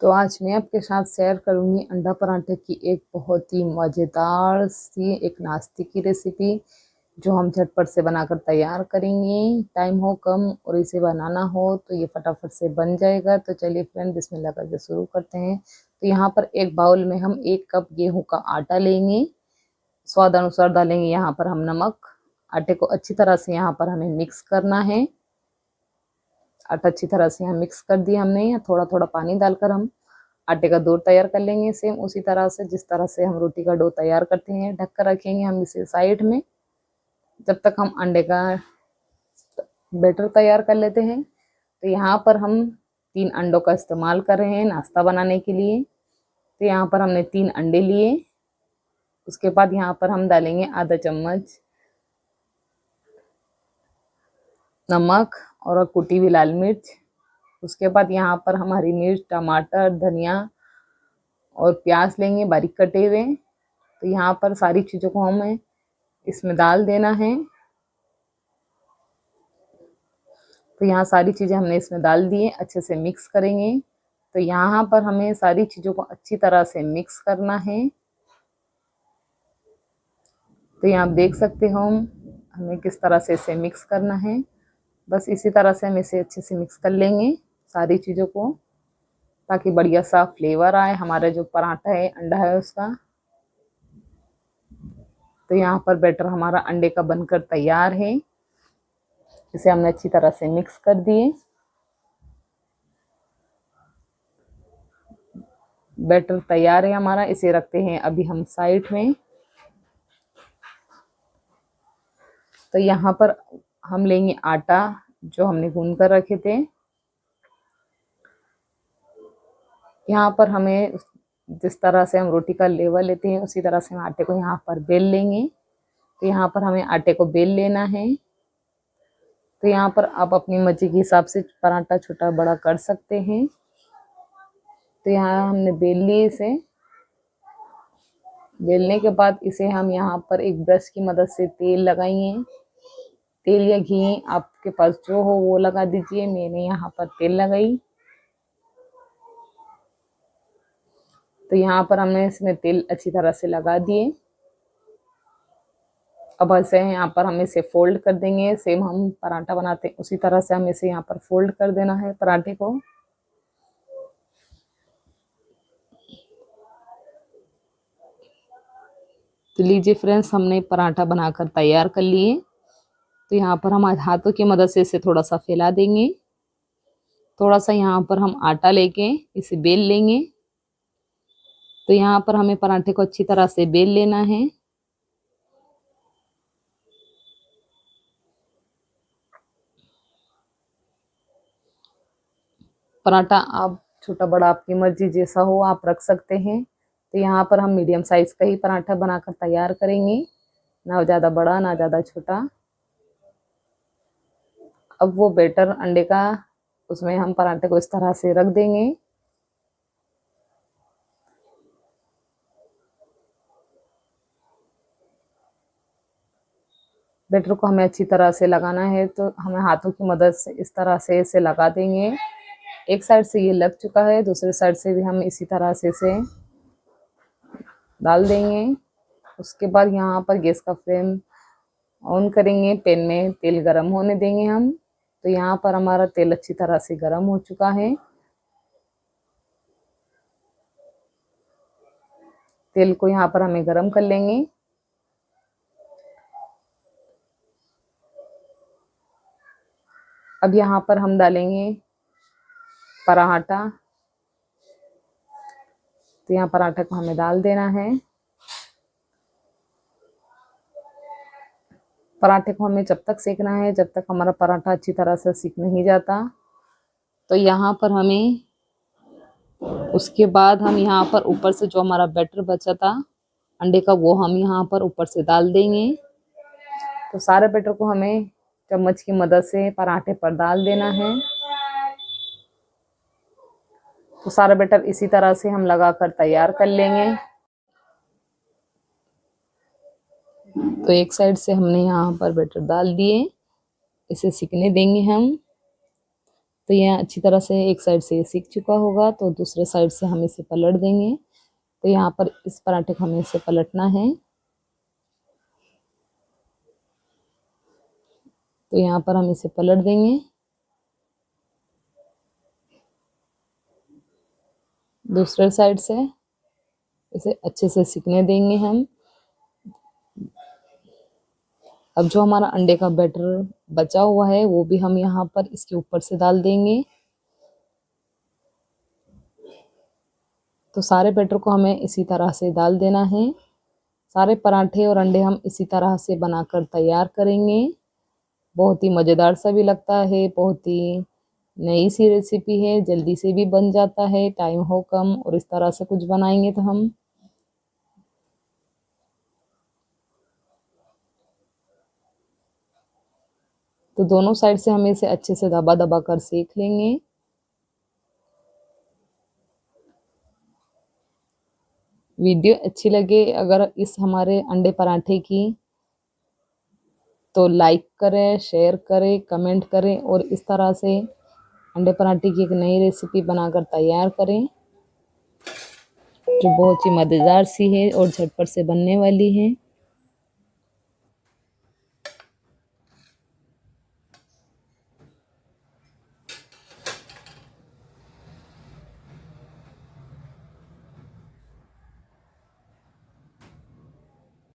तो आज मैं आपके साथ शेयर करूँगी अंडा पराठे की एक बहुत ही मज़ेदार सी एक नाश्ते की रेसिपी, जो हम झटपट से बनाकर तैयार करेंगे। टाइम हो कम और इसे बनाना हो तो ये फटाफट से बन जाएगा। तो चलिए फ्रेंड बिस्मिल्लाह करके शुरू करते हैं। तो यहाँ पर एक बाउल में हम 1 कप गेहूँ का आटा लेंगे। स्वाद अनुसार डालेंगे यहाँ पर हम नमक। आटे को अच्छी तरह से यहाँ पर हमें मिक्स करना है। आटा अच्छी तरह से यहाँ मिक्स कर दिया हमने। यहाँ थोड़ा-थोड़ा पानी डालकर हम आटे का डो तैयार कर लेंगे। सेम उसी तरह से जिस तरह से हम रोटी का डो तैयार करते हैं। ढक कर रखेंगे हम इसे साइड में, जब तक हम अंडे का बैटर तैयार कर लेते हैं। तो यहाँ पर हम 3 अंडों का इस्तेमाल कर रहे हैं नाश्ता बनाने के लिए। तो यहाँ पर हमने 3 अंडे लिए। उसके बाद यहाँ पर हम डालेंगे आधा चम्मच नमक और कुटी हुई लाल मिर्च। उसके बाद यहाँ पर हम हरी मिर्च, टमाटर, धनिया और प्याज लेंगे बारीक कटे हुए। तो यहाँ पर सारी चीज़ों को हमें इसमें डाल देना है। तो यहाँ सारी चीज़ें हमने इसमें डाल दी है, अच्छे से मिक्स करेंगे। तो यहाँ पर हमें सारी चीज़ों को अच्छी तरह से मिक्स करना है। तो यहाँ आप देख सकते हो हमें किस तरह से इसे मिक्स करना है। बस इसी तरह से हम इसे अच्छे से मिक्स कर लेंगे सारी चीज़ों को, ताकि बढ़िया सा फ्लेवर आए हमारा जो पराठा है अंडा है उसका। तो यहाँ पर बैटर हमारा अंडे का बनकर तैयार है। इसे हमने अच्छी तरह से मिक्स कर दिए। बैटर तैयार है हमारा, इसे रखते हैं अभी हम साइड में। तो यहाँ पर हम लेंगे आटा जो हमने गूंद कर रखे थे। यहाँ पर हमें जिस तरह से हम रोटी का लेवल लेते हैं उसी तरह से हम आटे को यहाँ पर बेल लेंगे। तो यहाँ पर हमें आटे को बेल लेना है। तो यहाँ पर आप अपनी मर्जी के हिसाब से पराठा छोटा बड़ा कर सकते हैं। तो यहाँ हमने बेल लिए इसे। बेलने के बाद इसे हम यहाँ पर एक ब्रश की मदद से तेल लगाएंगे। तेल या घी आपके पास जो हो वो लगा दीजिए। मैंने यहाँ पर तेल लगाई। तो यहाँ पर हमने इसमें तेल अच्छी तरह से लगा दिए। अब ऐसे यहाँ पर हम इसे फोल्ड कर देंगे। सेम हम पराठा बनाते हैं उसी तरह से हम इसे यहाँ पर फोल्ड कर देना है पराठे को। तो लीजिए फ्रेंड्स, हमने पराठा बनाकर तैयार कर लिए। तो यहाँ पर हम हाथों की मदद से इसे थोड़ा सा फैला देंगे। थोड़ा सा यहाँ पर हम आटा लेके इसे बेल लेंगे। तो यहाँ पर हमें पराठे को अच्छी तरह से बेल लेना है। पराठा आप छोटा बड़ा आपकी मर्जी जैसा हो आप रख सकते हैं। तो यहाँ पर हम मीडियम साइज का ही पराठा बनाकर तैयार करेंगे, ना ज़्यादा बड़ा ना ज़्यादा छोटा। अब वो बैटर अंडे का उसमें हम पराठे को इस तरह से रख देंगे। बैटर को हमें अच्छी तरह से लगाना है। तो हमें हाथों की मदद से इस तरह से इसे लगा देंगे। एक साइड से ये लग चुका है, दूसरे साइड से भी हम इसी तरह से इसे डाल देंगे। उसके बाद यहाँ पर गैस का फ्लेम ऑन करेंगे। पैन में तेल गरम होने देंगे हम। तो यहाँ पर हमारा तेल अच्छी तरह से गरम हो चुका है। तेल को यहाँ पर हमें गरम कर लेंगे। अब यहाँ पर हम डालेंगे पराठा। तो यहाँ पराठा को हमें डाल देना है। पराठे को हमें जब तक सेकना है जब तक हमारा पराठा अच्छी तरह से सीख नहीं जाता। तो यहाँ पर हमें उसके बाद हम यहाँ पर ऊपर से जो हमारा बैटर बचा था अंडे का वो हम यहाँ पर ऊपर से डाल देंगे। तो सारे बैटर को हमें चम्मच की मदद से पराठे पर डाल देना है। तो सारा बैटर इसी तरह से हम लगाकर तैयार कर लेंगे। तो एक साइड से हमने यहाँ पर बैटर डाल दिए, इसे सिकने देंगे हम। तो ये अच्छी तरह से एक साइड से सीख चुका होगा, तो दूसरे साइड से हम इसे पलट देंगे। तो यहाँ पर इस पराठे को हमें इसे पलटना है। तो यहाँ पर हम इसे पलट देंगे। दूसरे साइड से इसे अच्छे से सिकने देंगे हम। अब जो हमारा अंडे का बैटर बचा हुआ है वो भी हम यहाँ पर इसके ऊपर से डाल देंगे। तो सारे बैटर को हमें इसी तरह से डाल देना है। सारे पराठे और अंडे हम इसी तरह से बनाकर तैयार करेंगे। बहुत ही मज़ेदार सा भी लगता है, बहुत ही नई सी रेसिपी है, जल्दी से भी बन जाता है, टाइम हो कम और इस तरह से कुछ बनाएंगे तो हम। तो दोनों साइड से हम इसे अच्छे से दबा दबा कर सेक लेंगे। वीडियो अच्छी लगे अगर इस हमारे अंडे पराठे की, तो लाइक करें, शेयर करें, कमेंट करें और इस तरह से अंडे पराठे की एक नई रेसिपी बनाकर तैयार करें, जो बहुत ही मज़ेदार सी है और झटपट से बनने वाली है।